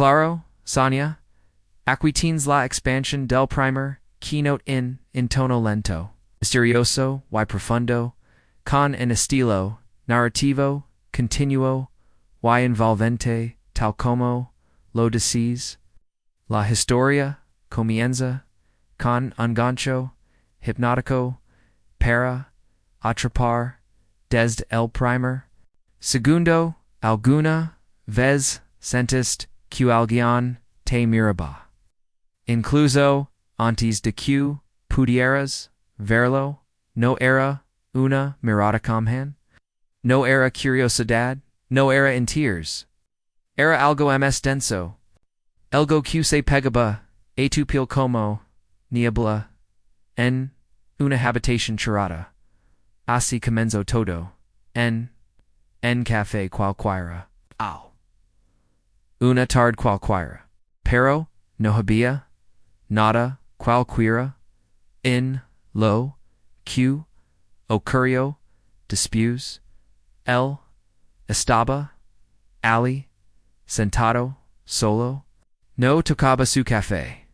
Claro, Sonia, Aquitines la expansión del primer, keynote in tono lento, misterioso y profundo, con un estilo narrativo, continuo y envolvente, tal como lo decís. La historia comienza con un gancho hipnótico para atrapar desde el primer segundo. Alguna vez sentiste que alguien te miraba, incluso antes de que pudieras verlo. No era una mirada común, no era curiosidad, no era interés, era algo más denso, algo que se pegaba a tu piel como niebla en una habitación cerrada. Así comenzó todo en café cualquiera. Una tarde cualquiera. Pero no había nada cualquiera en lo que ocurrió después. Él estaba allí, sentado, solo. No tocaba su café.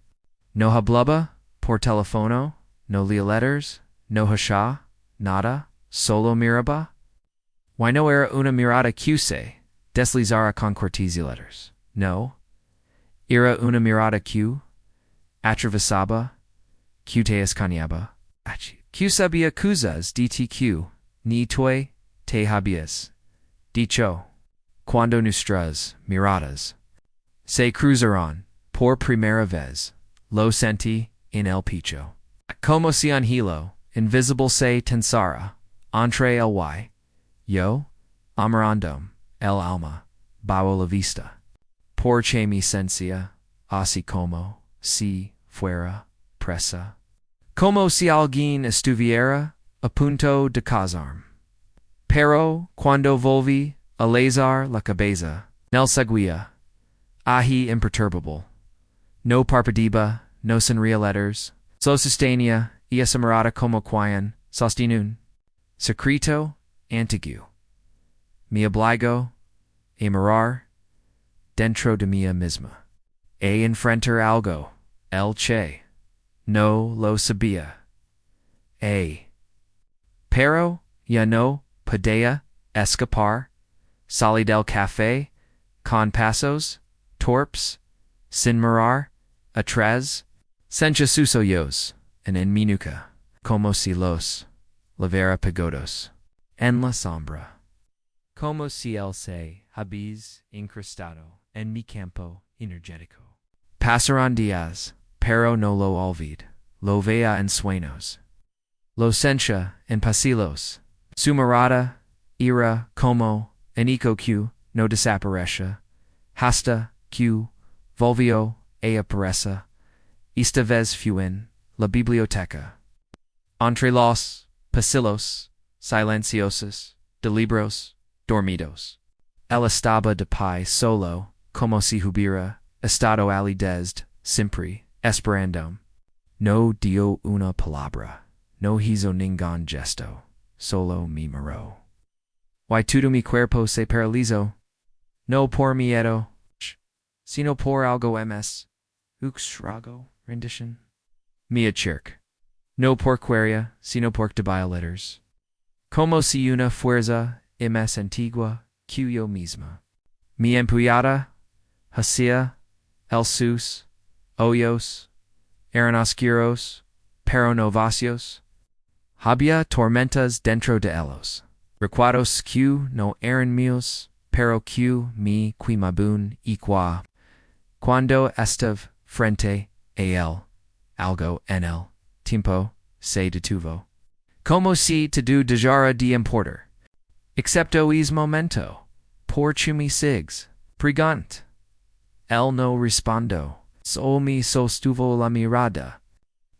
No hablaba por teléfono, no leía letters, no hacía nada, solo miraba. Why no era una mirada que se deslizara con cortes y letters. No, era una mirada que atravesaba, que te escaneaba, que sabía cosas de ti que ni tú te habías dicho. Cuando nuestras miradas se cruzaron por primera vez, lo sentí en el pecho. Como si un hilo invisible se tensara entre el y yo, amarandum, el alma, bajo la vista. Porque mi sensia, así como si fuera presa. Como si alguien estuviera a punto de casarme. Pero cuando volví a alzar la cabeza, nel seguía, allí imperturbable. No parpadeaba, no sonría letters, solo sostenía y esa mirada como quien sostiene un secreto antiguo. Me obligó a mirar dentro de mí misma, a enfrentar algo, el che no lo sabía. Pero ya no podía escapar. Salí del café con pasos torpes, sin mirar atrás. Sentía sus ojos en mi nuca, como si los hubiera pegados en la sombra. Como si él se hubiese incrustado en mi campo energético. Pasaron días, pero no lo olvidé. Lo veía en sueños. Lo sentía en pasillos. Su mirada era como un eco que no desaparece, hasta que volvió a aparecer. Esta vez fue en la biblioteca. Entre los pasillos silenciosos de libros dormidos. Él estaba de pie solo, como si hubiera estado allí desde siempre, esperando. No dio una palabra, no hizo ningún gesto, solo me miró. Why todo mi cuerpo se paralizó, no por miedo, sino por algo más extraño, rendición. Mia chirk. No por quería, sino por debía letters. Como si una fuerza más antigua que yo misma. Mi empuñada hacia el sus ojos eran oscuros, pero no vacíos. Había tormentas dentro de ellos. Recuerdos que no eran míos, pero que me quemaban igual. Cuando estaba frente a él, algo en el tiempo se detuvo. Como si todo dejara de importar. Excepto ese momento. Por me sigues. Pregunt. Él no respondió. Solo me sostuvo la mirada.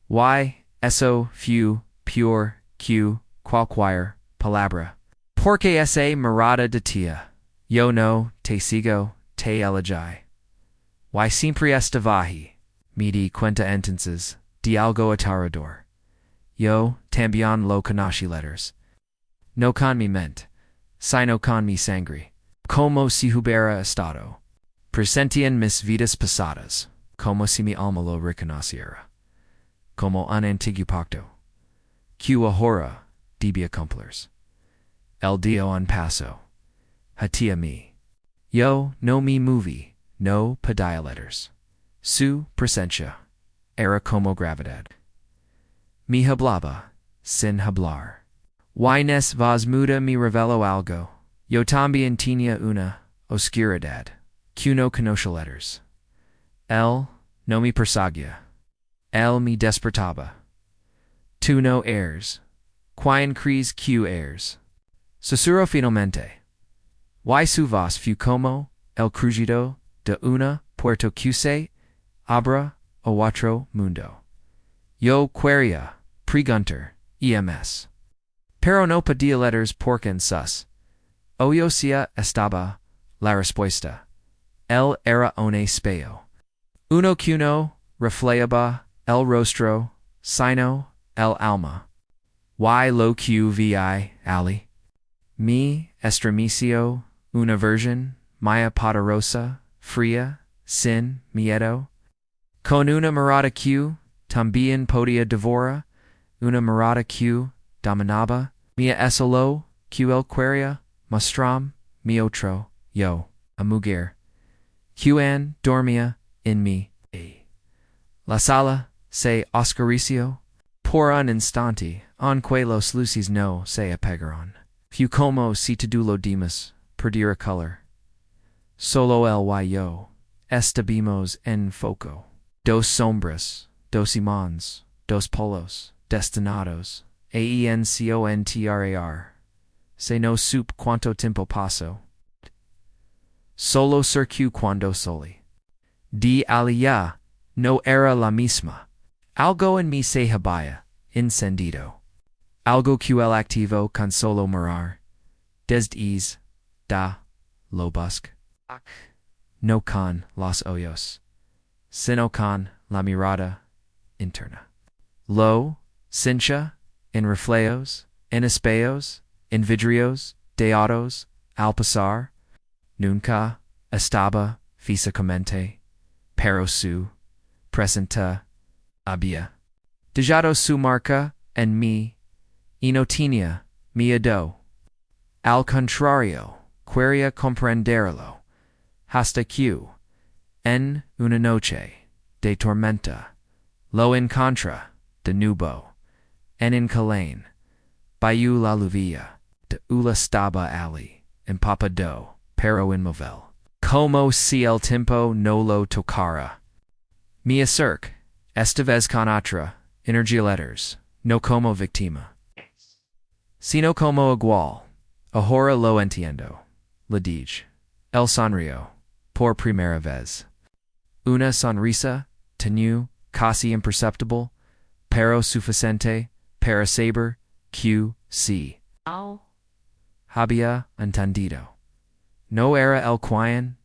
Why eso fue pure que cualquier palabra. Porque esa mirada de tía. Yo no te sigo, te elegí. Why siempre estaba ahí. Me di cuenta entonces de algo aterrador. Yo también lo conocí letters. No con mi mente, sino con mi sangre. Como si hubiera estado Presentian mis vidas pasadas, como si mi alma lo reconociera, como un antiguo pacto, que ahora debía cumplirse. El dio en paso, hatia mi. Yo no me moví, no pedía letters. Su presencia era como gravedad. Mi hablaba, sin hablar. Wines vos muda mi revelo algo. Yo también tenía una oscuridad, que no conoce letters. Él no me perseguía. Él me despertaba. Tú no eres. Quien crees que eres. Susurro finalmente. Y su voz fue como el crujido de una puerta que se abra a otro mundo. Yo quería preguntar, EMS. Pero no pedía letters porque en sus ojos ya estaba la respuesta. Él era un espejo. Uno que no reflejaba el rostro, sino el alma. Y lo que vi ali. Me estremeció una virgen, mía poderosa, fría, sin miedo. Con una mirada que también podía devorar, una mirada que dominaba, mía esolo, que el quería, mostram, mi otro, yo, a mujer, que dormía en mí. La sala se oscureció por un instante, aunque los luces no se apagaron. Fue como si todo lo demás perdiera color. Solo él y yo estábamos en foco. Dos sombras, dos imans, dos polos, destinados, AENCONTRAR. Se no supe cuánto tiempo pasó. Solo circuit cuando soli. Di aliyah no era la misma. Algo en mí se había encendido. Algo que el activo con solo mirar. Desde da lo busque. No con los ojos, sino con la mirada interna. Lo cincha en reflejos, en espejos, en vidrios, deados, al pasar. Nunca estaba físicamente, pero su presenta había dejado su marca en mí y no tenía miedo. Al contrario, quería comprenderlo, hasta que, en una noche de tormenta, lo encontré de nuevo, en Incalain, bayou la lluvia, de ula estaba ali, empapado, pero inmóvil, como si el tiempo no lo tocara. Me acerc, esta vez con otra, energía letters, no como víctima, sino como igual. Ahora lo entiendo. Le dije. El sonrió, por primera vez. Una sonrisa, tenue, casi imperceptible, pero suficiente para saber que sí. Había entendido. No era el quien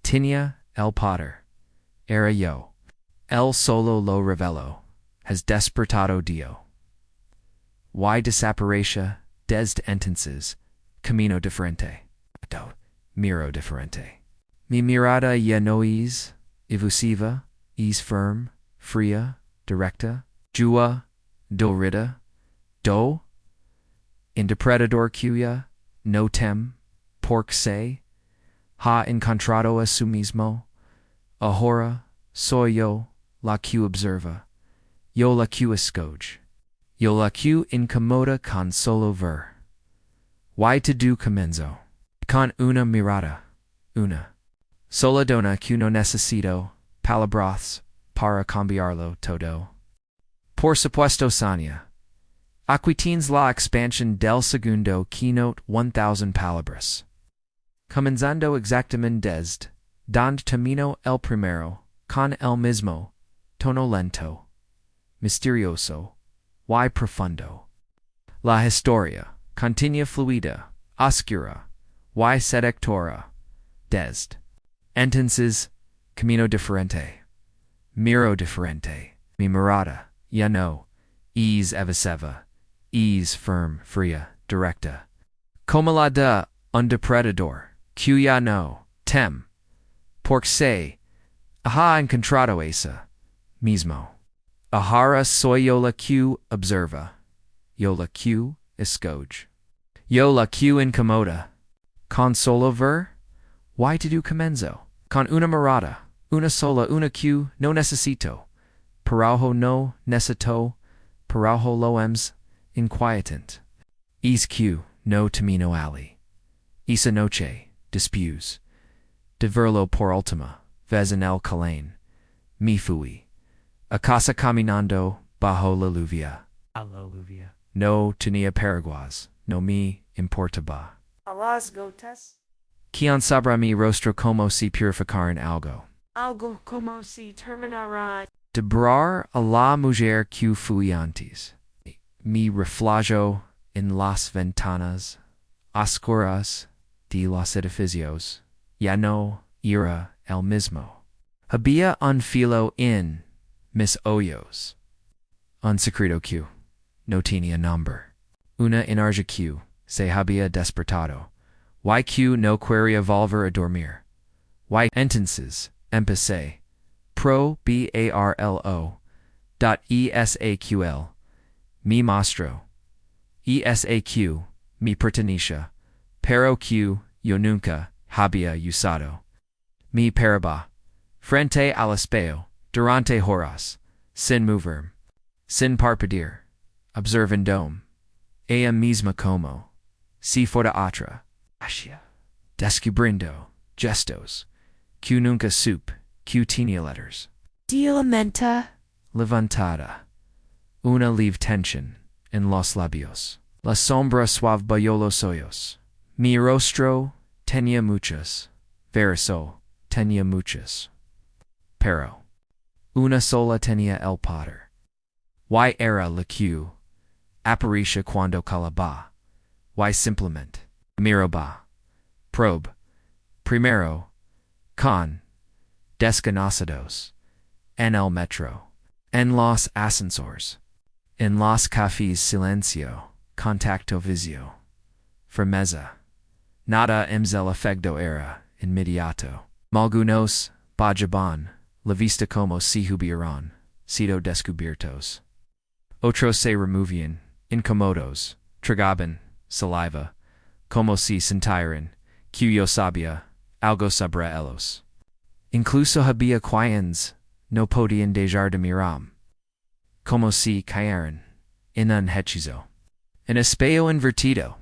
tenía el poder. Era yo. Él solo lo reveló. Has despertado Dio. Y desapareció desde entonces. Camino diferente. Miro diferente. Mi mirada ya no es efusiva, es firme, fría, directa, jua, dorida, do, interpretador cuya, no tem, porque se, ha encontrado a su mismo, ahora soy yo la que observa, yo la que escoge, yo la que incomoda con solo ver. Y todo comenzó con una mirada, una sola dona que no necesito palabras para cambiarlo todo. Por supuesto, Sonia. Aquí tienes la expansión del segundo keynote 1000 palabras. Comenzando exactamente desde donde terminó el primero, con el mismo tono lento, misterioso y profundo. La historia continua fluida, oscura, y seductora, desde entonces, camino diferente, miro diferente, mi mirada, ya no, es evasiva, es firme, fría, directa, como la de un depredador, que ya no tem, se, aha encontrado esa, mismo. Ahara soy yo la que observa, yo la que escoge. Yo la que incomoda. Con solo ver, why to do comenzo? Con una mirada, una sola, una que no necesito. Paraujo no necesito, paraujo loems inquietant. Es que no tamino ali. Esa noche, dispuse. De verlo por ultima, vez en el calane. Me fui. A casa caminando bajo la lluvia. A la lluvia. No tenía paraguas, no me importaba. A las gotas. Quién sabrá mi rostro como si purificaran algo. Algo como si terminara. Debrar a la mujer que fui antes. Mi reflejo en las ventanas oscuras de los edificios. Ya no era el mismo. Había un filo en mis ojos. Un secreto que no tenía nombre. Una energía que se había despertado. Y que no quería volver a dormir. Y entonces empecé. Pro barlo. Esaql. Mi mostro. Esaq. Mi pertenencia. Pero que yo nunca había usado. Mi paraba. Frente al espejo. Durante horas. Sin moverme. Sin parpadear. Observandome. Ella misma como. Si fuera otra. Asia. Descubriendo. Gestos. Que nunca supe. Que tenía letters. Dilamenta. Levantada. Una leve tension en los labios. La sombra suave bailó los ojos. Mi rostro tenía muchas. Verso tenía muchas. Pero una sola tenía el poder. Y era la que aparecía cuando calaba. Y simplemente miraba. Probe. Primero. Con. Desconocidos. En el metro. En los ascensores. En los cafés silencio. Contacto visio. Firmeza. Nada el efecto era inmediato. Malgunos, bajaban, la vista como si hubieran sido descubiertos. Otros se removían, incomodos, tragaban, saliva, como si sintieran, que yo sabía, algo sobre ellos. Incluso había quienes no podían dejar de mirar, como si cayeran en un hechizo. En espejo invertido.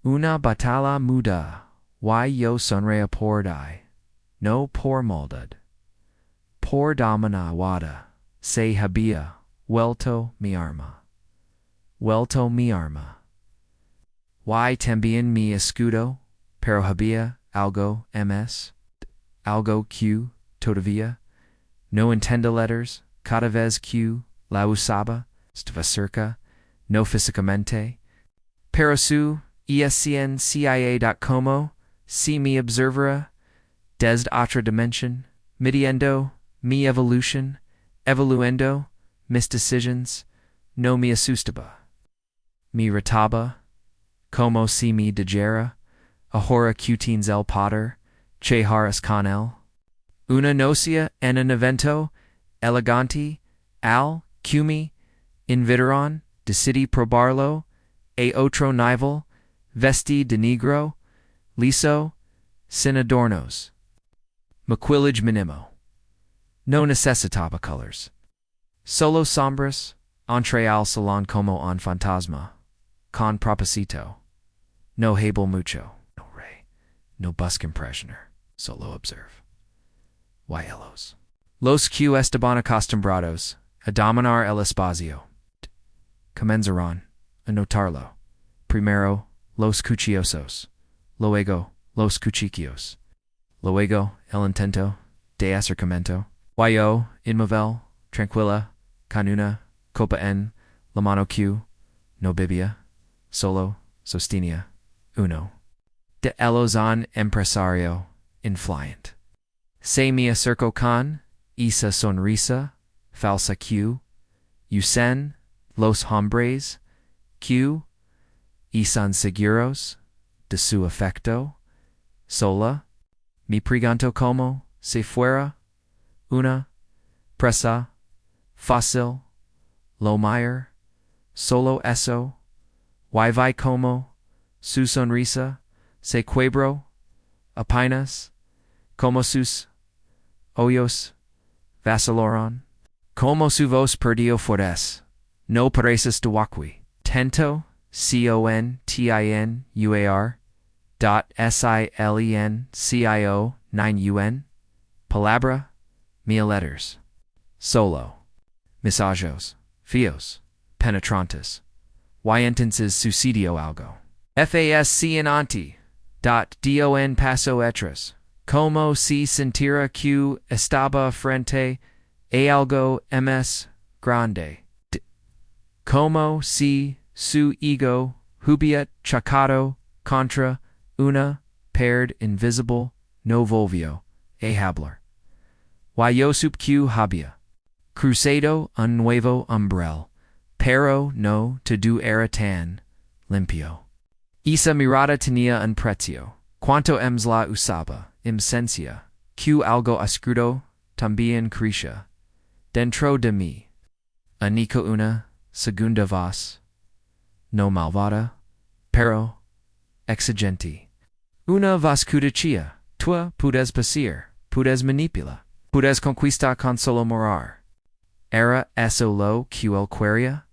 Una batalla muda, y yo sonreía por die, no por maldad. Por dominada, se había vuelto mi arma. Vuelto mi arma. Y también mi escudo, pero había algo ms. Algo que, todavía, no entiendo letters, cada vez que la usaba, estaba cerca, no físicamente, pero su escncia.como, si me observara, desde otra dimension, midiendo mi evolution, evoluendo mis decisions, no me asustaba. Me retaba, como si me dijera, ahora que tienes el poder, cheharas con él. Una nocia en un evento elegante, al que me invitaron, decidí probarlo, a otro nivel, vesti de negro, liso, sin adornos. Maquillage minimo. No necesitaba colors. Solo sombras, entré al salón como un fantasma. Con propósito. No hablo mucho. No rey. No busque impressioner. Solo observe. Yellows. Los que estaban acostumbrados a dominar el espacio. Comenzaron a notarlo. Primero, los cuchillosos. Luego, los cuchillos. Luego, el intento de acercamiento. Yo, inmóvil, tranquila, con una copa en la mano que no bebía, solo sostenía uno. De ellos un empresario influent. Se me acercó con esa sonrisa falsa que usan los hombres que son seguros de su afecto. Sola, me pregunto como se fuera, una, presa, fácil, lo mayor, solo eso, y vi como, su sonrisa, se quebró, apenas, como sus ojos vacilaron, como su voz perdió fuertes, no pareces de tento, continuar, silencio 9 palabra, mil letters, solo, misajos, fios, penetrantes, y entonces sucedió algo. Fasc en anti, don paso etras, como si sentira que estaba frente a algo ms grande, como si su ego hubiera chocado contra una pared invisible no volvió a hablar. Y yo supe que había cruzado un nuevo umbral, pero no todo era tan limpio. Esa mirada tenía un precio. Cuanto la usaba, sencia, que algo oscuro también crecía dentro de mí. Única una segunda voz, no malvada, pero exigente. Una voz que decía, tú puedes pasar, puedes manipular, puedes conquistar con solo morar. Era eso lo que él quería?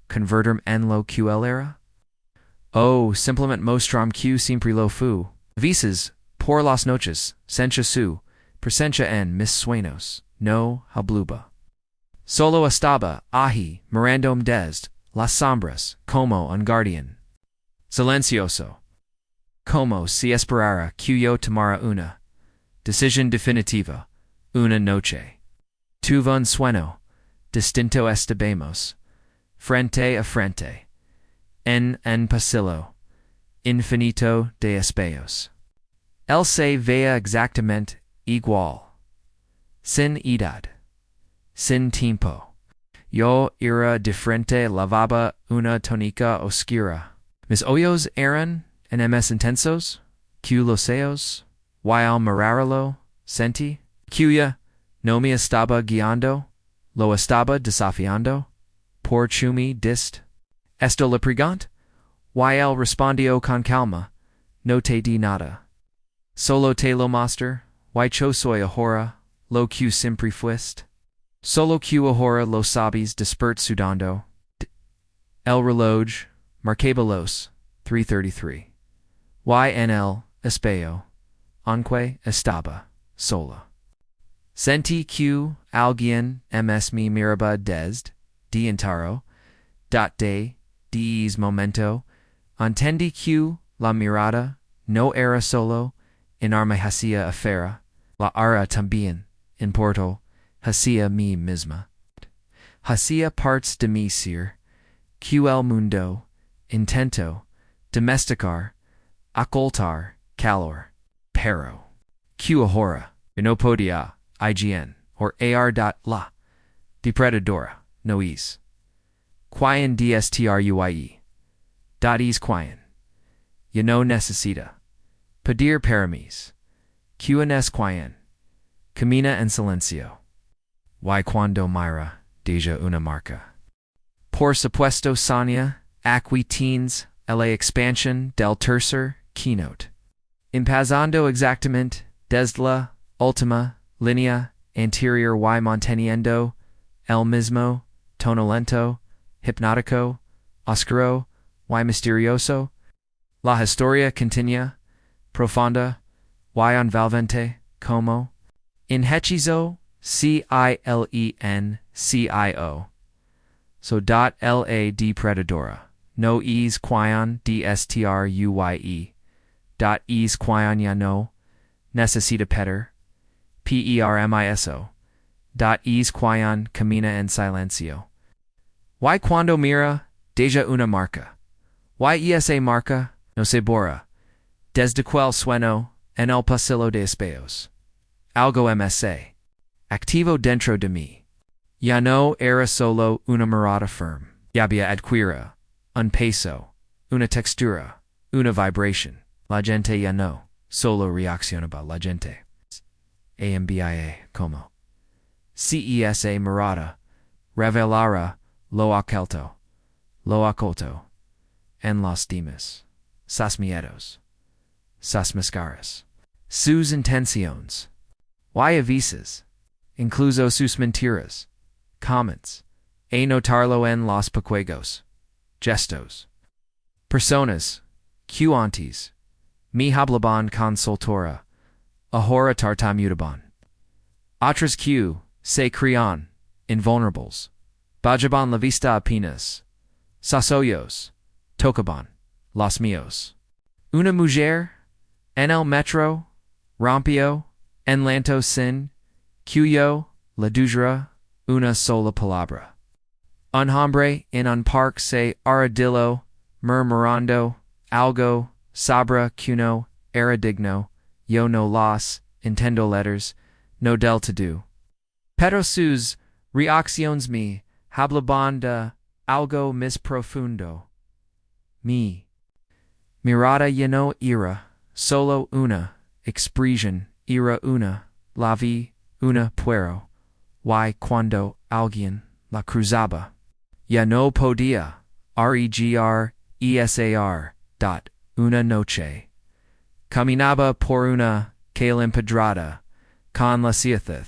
Convertirme en lo que él era? Oh, simplemente mostram que siempre lo fu. Veces, por las noches, sencha su presencia en mis sueños, no habluba. Solo estaba ahí, mirandome desde las sombras, como un guardián. Silencioso. Como si esperara que yo tomara una decisión definitiva, una noche. Tuve un sueño, distinto estábamos, frente a frente, en un pasillo infinito de espejos. Él se veía exactamente igual, sin edad, sin tiempo. Yo era diferente, lavaba una túnica oscura. Mis ojos eran enemes intensos, que los ojos, y al mirarlo, sentí, que ya no me estaba guiando, lo estaba desafiando, por chumi dist. Esto le pregunt? Y él respondió con calma, no te di nada. Solo te lo master, y yo soy ahora, lo que siempre fuiste. Solo que ahora lo sabes despert sudando. El reloj, marcaba los 3:33. Y en el espejo, aunque estaba sola. Sentí que alguien me miraba desde dentro, de momento, entendí que la mirada no era solo enorme hacia afuera, la ara también, importo, hacia mí misma. Hacia parts de mi ser, que el mundo, intento, domesticar, ocultar, calor, pero, que ahora, no podía, ign, or ar. Depredadora, no es. Quien dstruye. Es quien. Ya no necesita. Pedir permis. Quien es quien. Camina en silencio. Y cuando mira, deja una marca. Por supuesto Sonia, aquí teens, la expansión del tercer keynote. Impasando exactamente, desde la última línea anterior y manteniendo el mismo tono lento, hipnótico, oscuro y misterioso. La historia continua, profunda, y envolvente, como in hechizo, silencio. So la depredadora, no es quien dstruye, es quien ya no necesita pedir, permiso, es quien camina en silencio. Y cuando mira, deja una marca. Y esa marca no se borra, desde quel sueño en el pasillo de espejos. Algo activo dentro de mí. Ya no era solo una mirada firme, ya había adquirido un peso, una textura, una vibración. La gente ya no solo reaccionaba, la gente Ambia, como. Cesa Murata, Revelara, Loacolto, en los demás. Sas miedos. Sas mascaras. Sus intenciones. Y avises. Incluso sus mentiras. Comments. A notarlo en los pequeños gestos. Personas. Q antes. Mi hablaban con soltura. Ahora tartamutaban. Otras Q. Se crean. Invulnerables. Bajaban la vista apenas. Sasoyos. Tocaban. Los míos. Una mujer. En el metro. Rompio. En lanto sin. Cuyo. La dujera. Una sola palabra. Un hombre en un parque se arrodilló, murmurando algo sobre cuno era digno, yo no las entiendo letters, no del todo. Pero sus reacciones me hablaban de algo más profundo. Mi mirada ya no era solo una expresión, era una, la vi, una puero, y cuando alguien la cruzaba, ya no podía regresar, una noche. Caminaba por una calle empedrada, con la ciudad,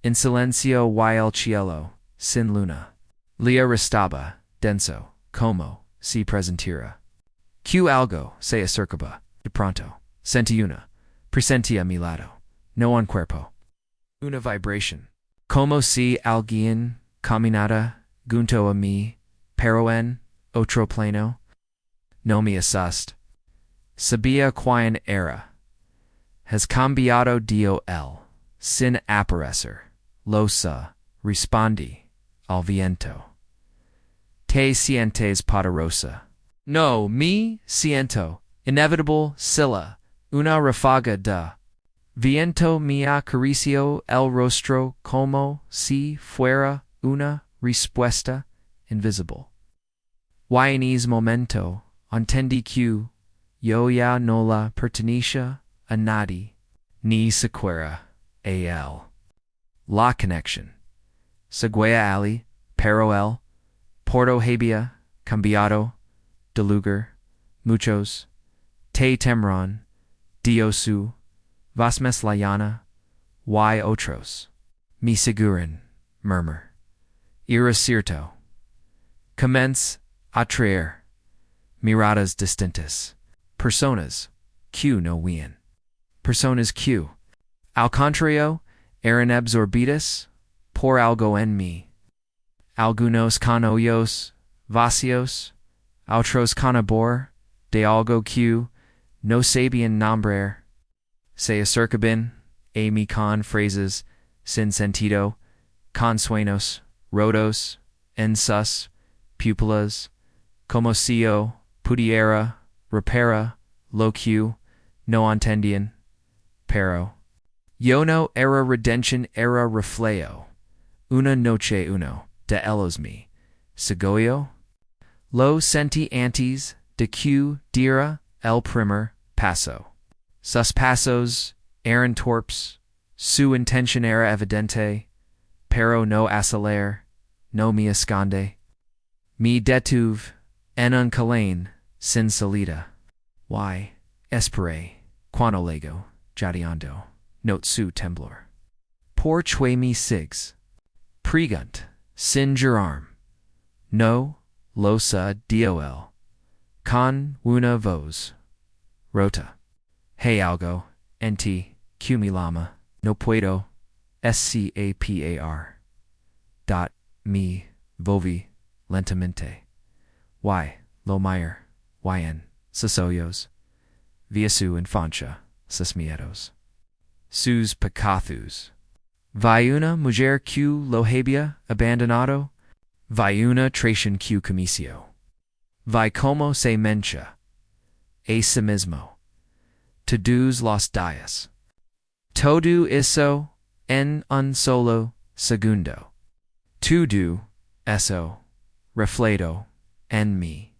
en silencio y el cielo, sin luna. Lea restaba, denso, como si presentiera. Que algo se acercaba, de pronto, sentí una, presentía a mi lado, no un cuerpo. Una vibración. Como si alguien caminara junto a mí, pero en otro plano. No me asust. Sabía quién era. Has cambiado Dio él, sin aparecer. Losa, respondí, al viento. Te sientes poderosa. No, me siento, inevitable silla, una ráfaga de viento me acarició el rostro como si fuera una respuesta invisible. Y en ese momento entendí que yo ya no la pertenecía a nadie, ni siquiera a él. La conexión. Seguía ali, pero él, Porto había cambiado de lugar. Muchos te temerán, Diosu, Vasmes la llana, y otros. Me seguran, murmur. Era cierto. Comencé a traer miradas distintas. Personas que no veían. Personas que, al contrario, eran absorbidas por algo en mí. Algunos con ojos vacíos, otros con abor de algo que no sabían nombrar. Se acercaban a mí con phrases sin sentido, con sueños rotos en sus pupilas, como si yo pudiera reparar lo que no entendían, pero yo no era redención, era reflejo. Una noche uno de ellos me seguió. Lo sentí antes de que diera el primer paso. Sus pasos eran torpes, su intención era evidente, pero no acelerar, no me esconde. Me detuve en un calén sin salida. Y esperé, cuando luego, jadeando, note su temblor. Por chue me sigs. Pregunt, sin gerarm. No lo sa diol. Con una voz. Rota. Hey algo, enti, que mi lama, no puedo, scapar. Dot, me, vovi, lentamente. Y, lo mayor, yn, sasoyos. Via su infancia, sus miedos. Sus pecathus. Vi una mujer que lo había abandonado. Vi una traición que comisió. Vi como se mencha. A sí mismo. Todos los días. Todo eso en un solo segundo. Todo eso reflejo en mí.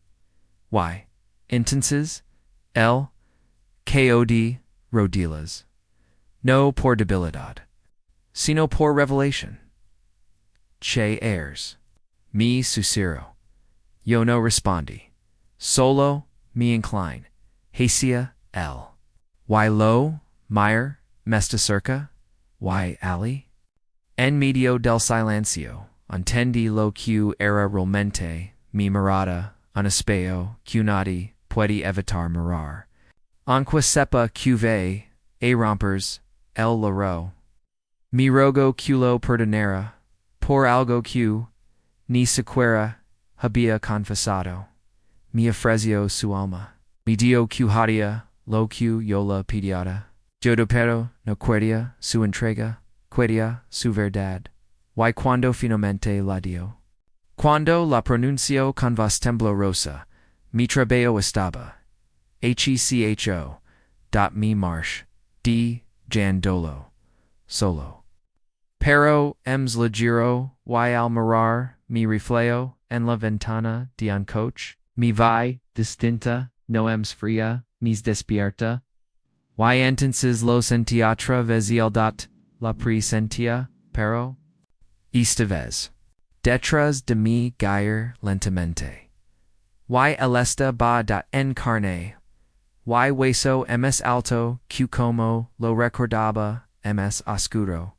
Y, entonces, el KOD Rodilas. No por debilidad, sino por revelation. Che heirs. Mi suciro. Yo no respondi. Solo me incline. Hacia L. Y lo, Meyer, mesta cerca, y ali. En medio del silencio, entendi lo que era realmente mi mirada, un espejo que nadie puede evitar mirar. Aunque sepa que ve, a rompers, el laro. Mi rogo que lo perdonara, por algo que, ni siquiera, había confesado. Mi ofreció su alma. Mi dio que haría, lo que yo le pidiera. Yo pero no quería su entrega, quería su verdad. Y cuando finalmente la dio. Cuando la pronunció con voz temblorosa, mi trabajo estaba. Hecho. Mi marche. Jan dolo. Solo. Pero ems le giro, y al mirar, mi reflejo, en la ventana de un coche, mi vai, distinta, no ems fría, mis despierta. Y entonces lo sentía otra vez el dat, la presentia, pero esta vez. Detrás de mi gair lentamente. Y el esta ba dat en carne. Y hueso ms alto, que como lo recordaba, ms oscuro.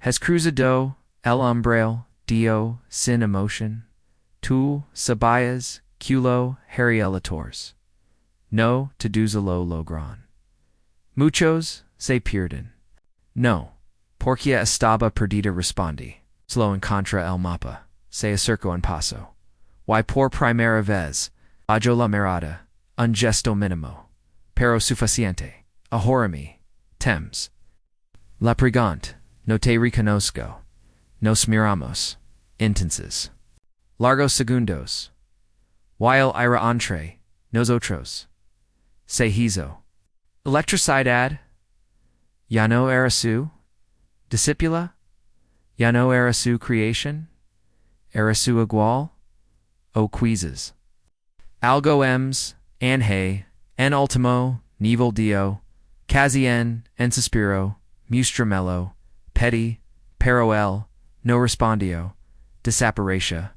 Has cruzado el umbral, dio, sin emotion. Tu sabayas, culo, harielators. No te duzalo logran. Muchos se pierden. No, porque estaba perdida respondi. Slow en contra el mapa, se acerco en paso. Y por primera vez, bajo la mirada, un gesto mínimo, pero suficiente. Ahora mi, tems. La pregant, no te reconozco. Nos miramos. Entonces. Largos segundos. While ira entre, nosotros. Se hizo. Electricidad. Ya no era su. Discipula. Ya no era su creation. Era su igual. O quizzes. Algo ems, anje, en ultimo, nivel dio, casi en suspiro, mustramello, petty, pero él, no respondió, desapareció.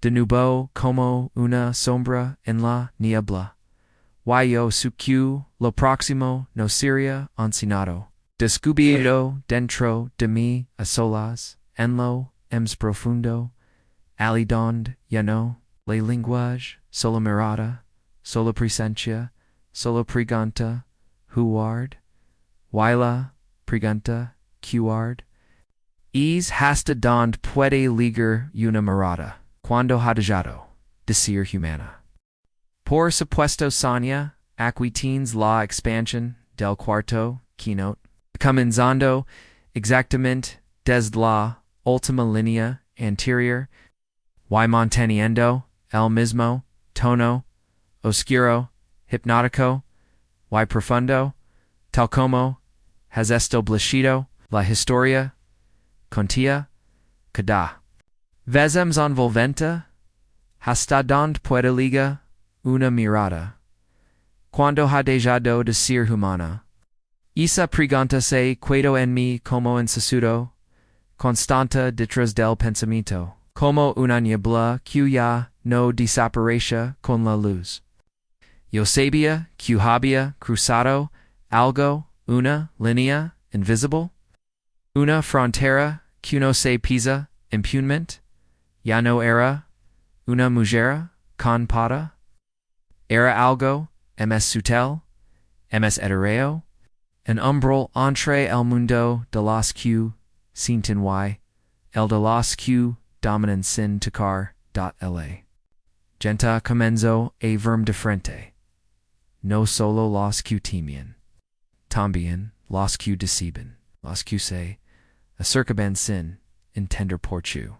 De nuevo como una sombra en la niebla. Y yo su que lo próximo no sería encinado. Descubierto dentro de mí a solas, en lo ems profundo, ali donde ya no, le lenguaje, solo mirada, solo presencia, solo pregunta, huard, Waila, pregunta, cuard. Es hasta donde puede ligar una mirada, cuando ha dejado de ser humana. Por supuesto Sonia, aquitines la expansión del cuarto keynote, comenzando exactamente desde la última línea anterior, y manteniendo el mismo tono, oscuro, hipnótico, y profundo, tal como has establecido la historia, contía, cada vez más envolvente, hasta donde puede ligar una mirada, cuando ha dejado de ser humana. Esa pregunta se quedó en mí como un susurro, constante detrás del pensamiento, como una niebla que ya no desaparece con la luz. Yo sabía que había cruzado algo, una línea invisible, una frontera que no se pisa impunemente, ya no era una mujer con pata, era algo, ms sutil, ms etereo, an umbral entre el mundo de los que sienten y el de los que dominan sin tocar. La gente comenzó a verme de frente. No solo los que temen, también los que deciden, los que se acercaban sin entender por chu.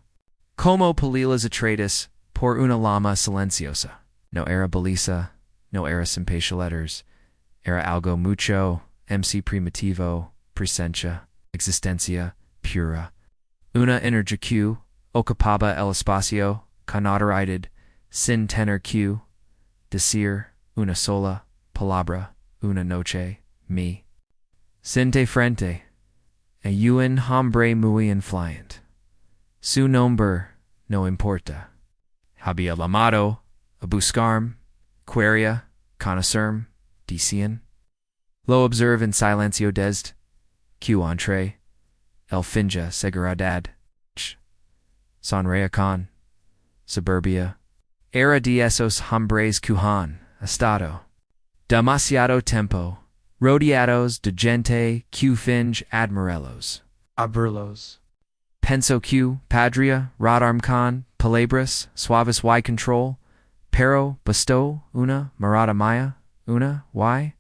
Como palilas atradas por una lama silenciosa. No era baliza, no era simpatio letters, era algo mucho, MC primitivo, presencia, existencia, pura. Una energía que ocupaba el espacio, conoderated, sin tener que decir una sola palabra, una noche, mi. Sinte frente, a un hombre muy influent. Su nombre no importa. Había llamado a buscarme, quería conocerme, decían. Lo observe en silencio desde que entré, el finja seguridad. Sonreía con suburbia. Era de esos hombres que han estado demasiado tiempo rodeados de gente que finge admirarlos. Penso que podría rodarme con palabras suaves y control, pero bastó una mirada mía, una y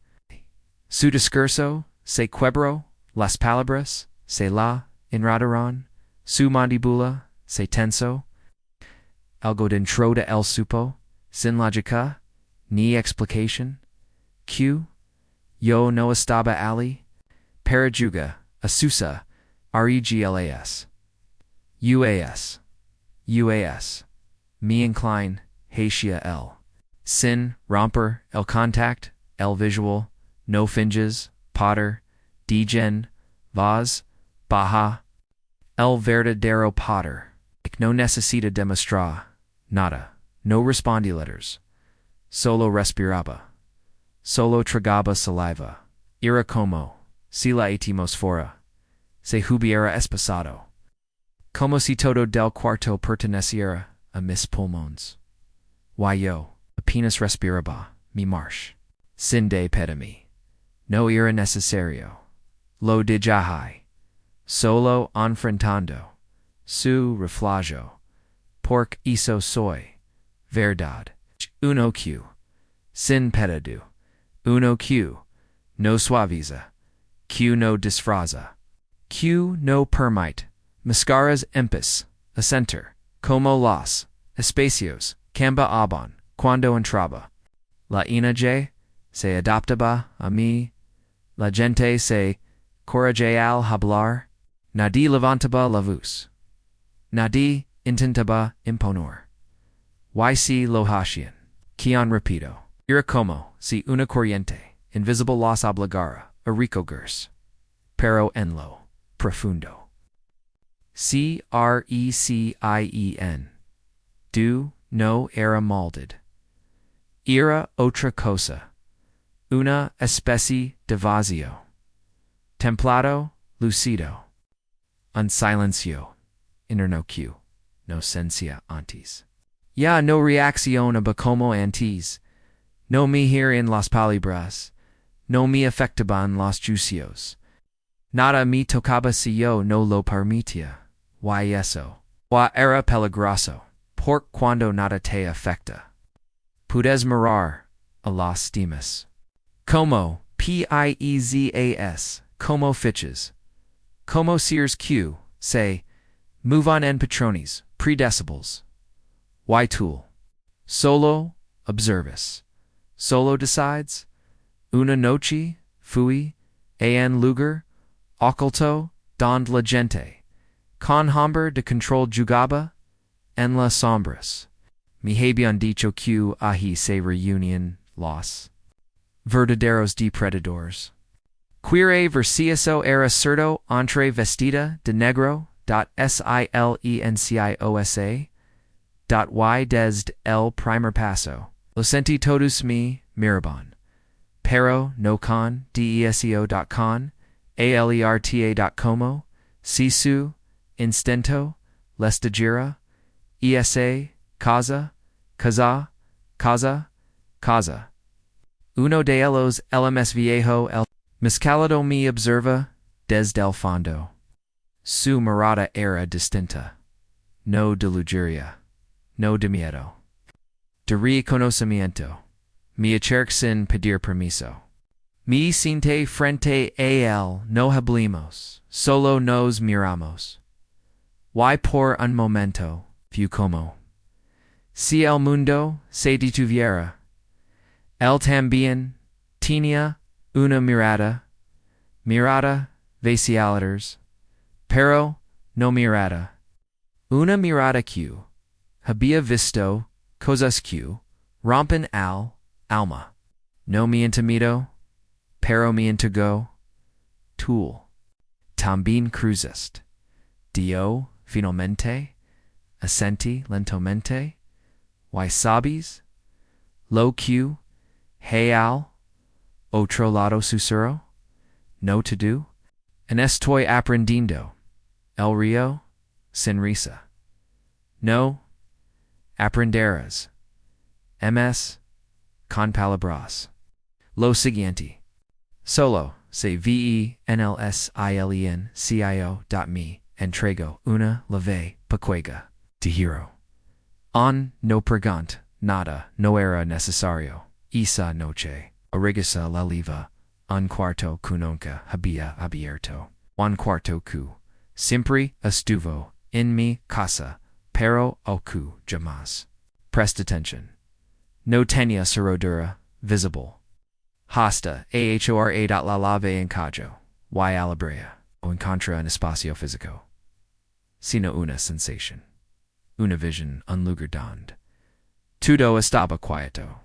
su discurso se quebró, las palabras se la enredaron, su mandíbula se tensó, algo dentro de él supo, sin lógica ni explicación, que yo no estaba allí, para juga, asusa, reglas, uas, me incline, hacia el, sin romper el contact, el visual, no finges, Potter, degen, vaz, baja, el verdadero Potter, no necesita demostrar, nada, no respondí letters, solo respiraba, solo tragaba saliva, era como, si la atmosfera, se hubiera espesado, como si todo del cuarto perteneciera a mis pulmones. Y yo, apenas respiraba, mi marche, sin de pedami. No era necesario. Lo dejé. Solo enfrentando. Su reflejo. Porque eso soy. Verdad. Uno que. Sin pedaду. Uno que. No suaviza. Que no disfraza. Que no permite. Mascaras empis. Acenter. Como los. Espacios. Camba aban. Cuando entraba. La INAJ. Se adaptaba a mí. La gente se corrige al hablar. Nadie levantaba la voz. Nadie intentaba imponer. Y si lo hacían. Quién repito. Era como si una corriente invisible los obligara a recogerse. Pero en lo profundo. Crecien. Du no era maldad. Era otra cosa. Una especie de vacío. Templado, lucido. Un silencio. Interno que. No sencia antes. Ya no reacciona como antes. No me hear en las palabras. No me afectaban los juicios. Nada me tocaba si yo no lo permitía. Y eso. Y era peligroso. Porque cuando nada te afecta. Puedes mirar a las demás. Como, piezas, como fiches. Como sears q, say, move on en patrones, pre-decibels. Y tool. Solo, observis. Solo decides. Una noche, fui, en lugar, oculto, donde la gente. Con hombre de control jugaba, en las sombras. Me habían dicho que ahí se reunion los verdaderos depredadores. Quire versioso era cerdo entre vestida de negro. Silenciosa. Y desde el primer paso. Lo sentí todos me miraban. Pero no con deseo.con. alerta.como. Sisu. Instinto. Les dejera. Esa. Casa. Uno de ellos LMS viejo el Miscalado me observa desde el fondo. Su mirada era distinta. No de lujuria. No de miedo. De reconocimiento. Me acerqué sin pedir permiso. Me senté frente a él, no hablamos, solo nos miramos. Y por un momento, vio como. Si el mundo se detuviera. Él también tenía una mirada vaciladores, pero no mirada. Una mirada que había visto cosas que rompen al alma. No me intimido, pero me intrigó. tool. Tambien cruzest. Dio, finalmente, assenti lentamente, why sabes, lo que, real, otro lado susuro, no to do, en estoy aprendiendo, el rio, sin risa. No, aprenderás, ms, con palabras. Lo siguiente. Solo, se venlsilien.me, entrego una leve pequeña de hero. No pregant, nada, no era necesario, esa noche, origasa la liva, un cuarto que nunca había abierto, un cuarto que, siempre estuvo, en mi casa, pero ocu jamás. Prest attention. No tenía cerradura, visible. Hasta, ahora la lave en cajo, y alabrea, o encontra en espacio físico. Sino una sensation. Una vision, un lugar donde. Todo estaba quieto.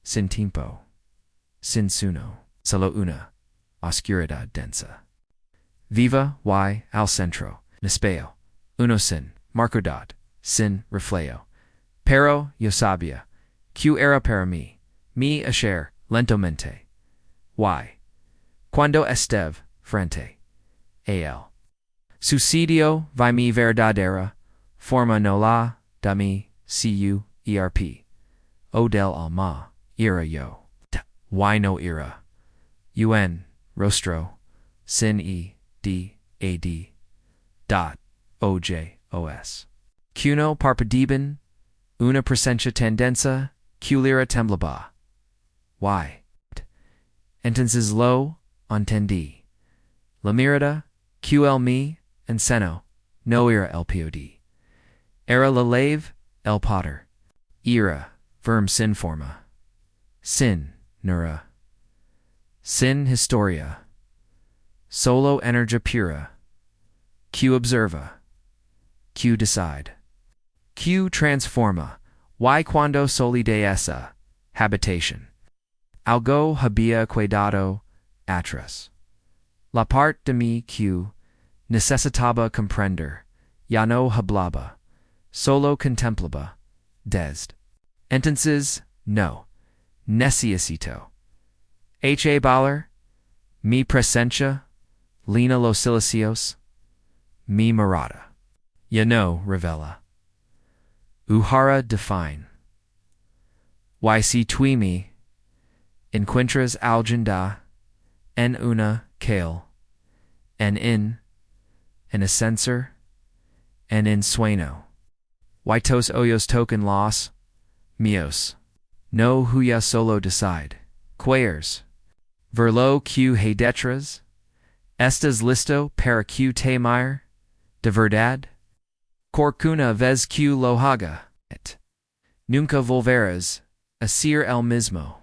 Sin tiempo. Sin suno. Solo una. Oscuridad densa. Viva, y, al centro. Nespeo. Uno sin. Marcodad. Sin reflejo. Pero, yo sabía. Que era para mí. Mi ayer. Lentamente. Y. Cuando esteve, frente. A.L. Suicidio, vi mi verdadera, forma no la, da mi, CUERP. O del alma, ira yo. Y no ira. UN, rostro, sin D, dot, OJOS. Cuno parpadeben, una presencia tendenza, culira temblaba. Y. Entonces lo, entendí. La mirada, QL me, en seno, no era el POD. Era la lave, el potter. Era, verm sin forma. Sin, nura. Sin historia. Solo energia pura. Q observa. Q decide. Q transforma. Y cuando soli de esa, habitation. Algo había cuidado atrás. La parte de mí que necesitaba comprender, ya no hablaba, solo contemplaba, desde. Entonces, no, necesito. Baller, mi presencia, Lina los silicios, mi mirada. Ya no revela. Uhara define. Y si tui me encuentras alguien en una kale, en ascensor, en sueño. Y tos hoyos token los míos. No huya solo decide. Quayers. Verlo que hay detrás. Estás listo para que te mire. De verdad. Corcuna vez que lo haga. Nunca volverás a ser el mismo.